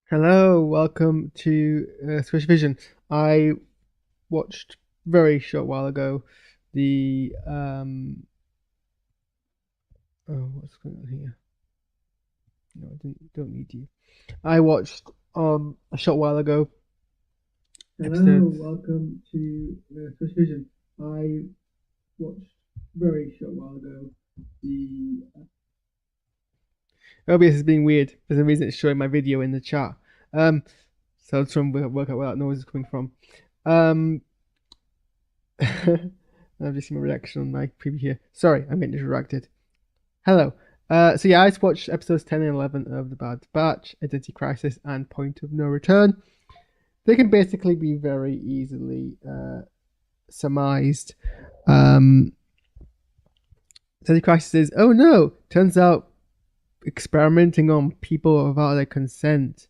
Hello, welcome to SquishiVision. I watched very short while ago the what's going on here? No, I don't need you. I watched a short while ago Hello, episode. welcome to SquishiVision. I watched very short while ago the. OBS is being weird for some reason. It's showing my video in the chat. Um, so I'll try and work out where that noise is coming from. I've just seen my reaction on my preview here. Sorry, I'm getting distracted. Hello. So yeah, I just watched episodes 10 and 11 of The Bad Batch, Identity Crisis, and Point of No Return. They can basically be very easily surmised. Identity Crisis is, oh no, turns out experimenting on people without their consent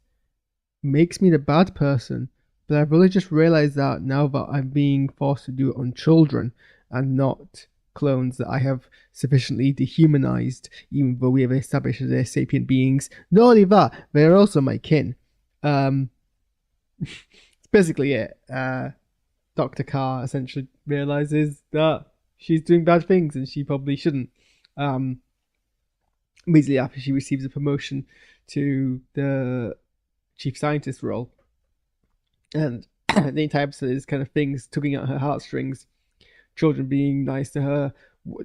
makes me the bad person. But I've really just realized that now that I'm being forced to do it on children and not clones that I have sufficiently dehumanized, even though we have established that they're sapient beings. Not only that, they're also my kin. It's basically it. Dr. Carr essentially realizes that she's doing bad things and she probably shouldn't. Um, Immediately after she receives a promotion to the chief scientist role. And the entire episode is kind of things tugging at her heartstrings, children being nice to her,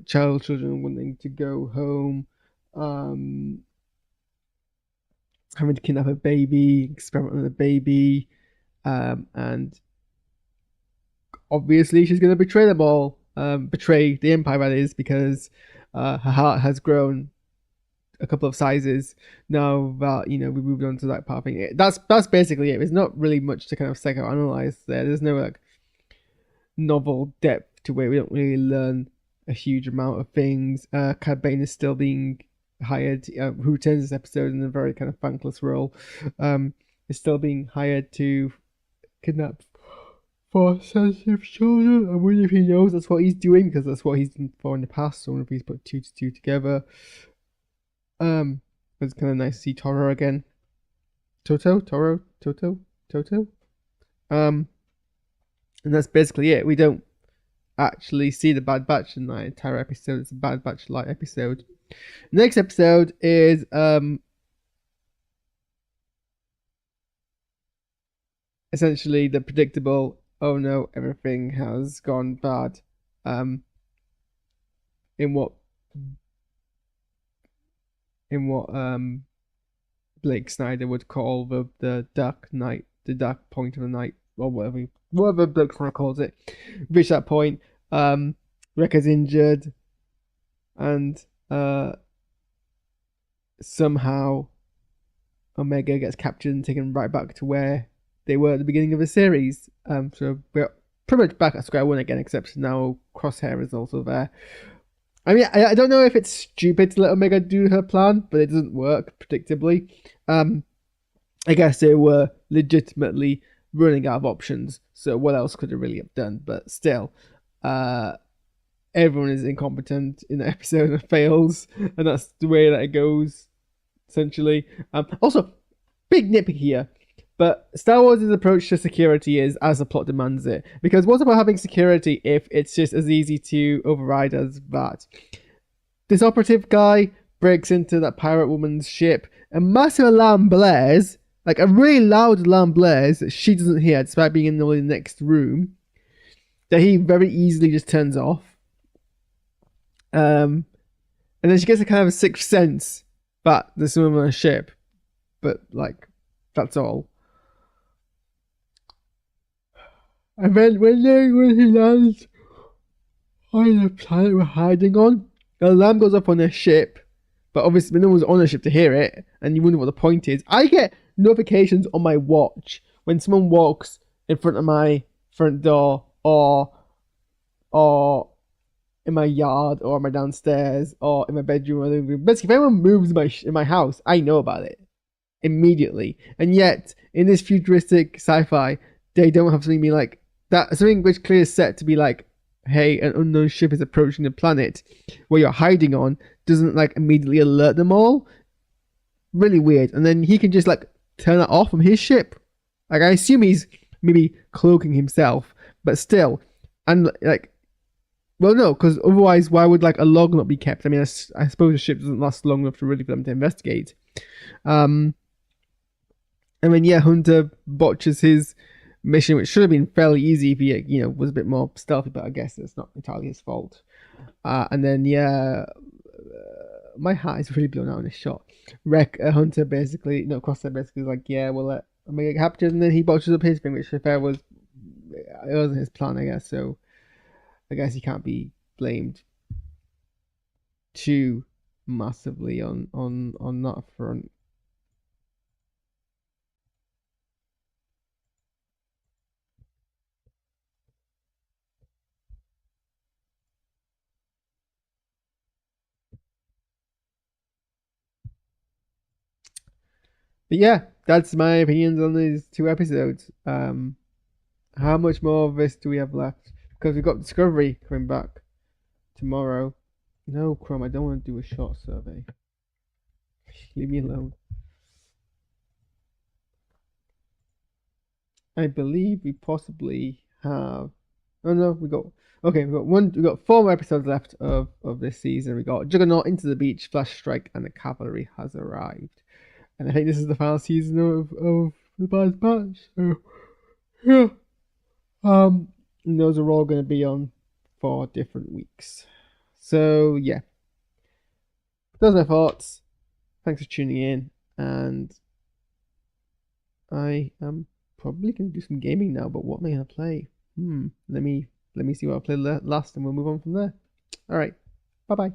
children wanting to go home, having to kidnap a baby, experiment on a baby, and obviously she's going to betray them all, betray the Empire, that is, because her heart has grown a couple of sizes now that we moved on to that part of thing. That's basically it. There's not really much to kind of psychoanalyze there. There's no like novel depth to where we don't really learn a huge amount of things. Cad Bane is still being hired, who returns this episode in a very kind of thankless role. Is still being hired to kidnap for sensitive children. I wonder if he knows that's what he's doing, because that's what he's done for in the past. So I wonder if he's put two to two together. It's kind of nice to see Toro again. Toto. And that's basically it. We don't actually see the Bad Batch in that entire episode. It's a Bad Batch light episode. Next episode is essentially the predictable, oh no, everything has gone bad. In what Blake Snyder would call the dark night, the dark point of the night, or whatever Blake Snyder calls it. Reach that point. Wrecker's injured, and somehow Omega gets captured and taken right back to where they were at the beginning of the series. So we're pretty much back at square one again, except now Crosshair is also there. I mean, I don't know if it's stupid to let Omega do her plan, but it doesn't work predictably. I guess they were legitimately running out of options, so what else could they really have done? But still, everyone is incompetent in the episode and fails, and that's the way that it goes, essentially. Also, big nitpick here, but Star Wars' approach to security is as the plot demands it. Because what's about having security if it's just as easy to override as that? This operative guy breaks into that pirate woman's ship, a massive alarm blares, like a really loud alarm blares that she doesn't hear despite being in the next room, that he very easily just turns off. And then she gets a kind of a sixth sense that there's someone on a ship, but like, that's all. And then when he lands on the planet we're hiding on, the alarm goes up on the ship, but obviously no one's on the ship to hear it, and you wonder what the point is. I get notifications on my watch when someone walks in front of my front door, or in my yard, or my downstairs, or in my bedroom or living room. Basically, if anyone moves in my house, I know about it immediately. And yet, in this futuristic sci-fi, they don't have something be like that. Something which clearly is set to be like, hey, an unknown ship is approaching the planet where you're hiding on, doesn't like immediately alert them all. Really weird. And then he can just like turn that off from his ship? Like, I assume he's maybe cloaking himself, but still, and like, well, no, because otherwise, why would like a log not be kept? I mean, I suppose the ship doesn't last long enough to really for them to investigate. Um, and then yeah, Hunter botches his mission, which should have been fairly easy if he was a bit more stealthy, but I guess it's not entirely his fault. And then yeah, my heart is really blown out in this shot. Hunter basically, no, Crosshair basically is like, yeah, we'll let Omega capture, and then he botches up his thing, which if was it wasn't his plan, I guess. So I guess he can't be blamed too massively on that front. But yeah, that's my opinions on these 2 episodes. How much more of this do we have left? Because we've got Discovery coming back tomorrow. No, Chrome, I don't want to do a short survey. Leave me alone. I believe we possibly have. Oh no, we got. Okay, we got one. We got 4 more episodes left of this season. We got Juggernaut, Into the Beach, Flash Strike, and the Cavalry has arrived. And I think this is the final season of the Bad Batch. So yeah, and those are all going to be on 4 different weeks. So yeah, those are my thoughts. Thanks for tuning in, and I am probably going to do some gaming now. But what am I going to play? Let me see what I played last, and we'll move on from there. All right, bye bye.